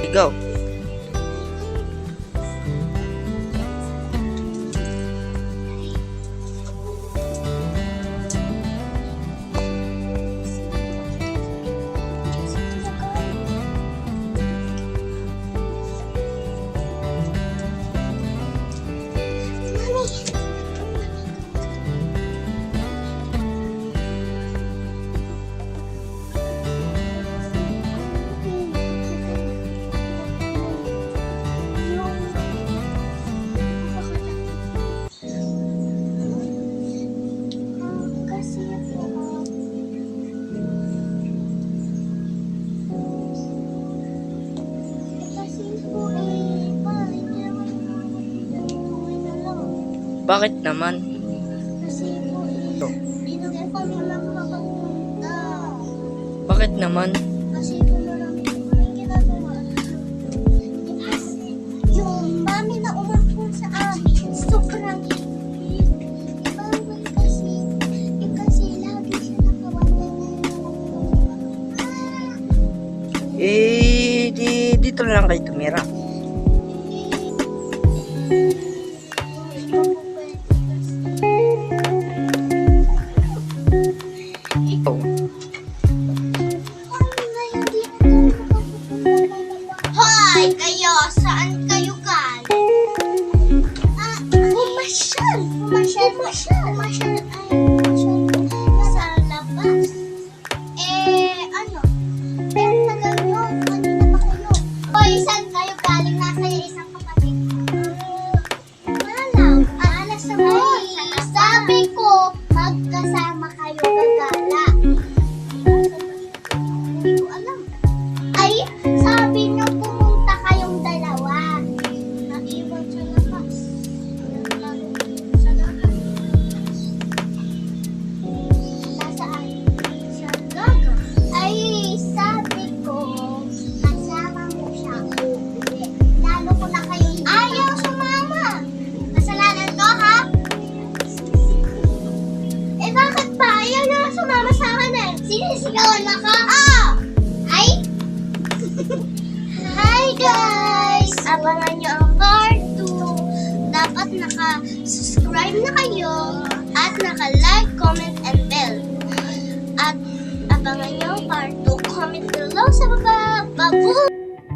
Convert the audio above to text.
Sigaw. Bakit naman? Kasi po binigay kami lang makapunta. Bakit naman? Kasi po marami po yung ginagawa. Kasi yung mami na umampun sa amin, sobrang higpit. Bawal kasi lagi siya nakawala na Dito na lang kayo tumira. Hoy! Kayo! Saan kayo galing? Pumasyal! Pumasyal ay pumasyal sa labas. Ano? Pero tagal yun. Kanina pa kayo. Hoy! Saan kayo galing? Nasa isang kapatid. Alas sa may. Sabi ko, magkasama kayo gagala. Hindi ko alam. Ay, sabi niyo pumunta kayong dalawa. Naiwan sa labas. Sa labas. Nasaan? Sa gaga. Ay, sabi ko, kasama mo siya uwi. Lalo ko na kayong ayaw sumama. Kasalanan ko, ha? Bakit ba? Ayaw na sumama sa akin eh. Sinisigawan na ka? Ay! Hi guys! Abangan nyo ang part 2. Dapat naka-subscribe na kayo at naka-like, comment, and bell. At abangan nyo ang part 2. Comment below sa baba. Babu!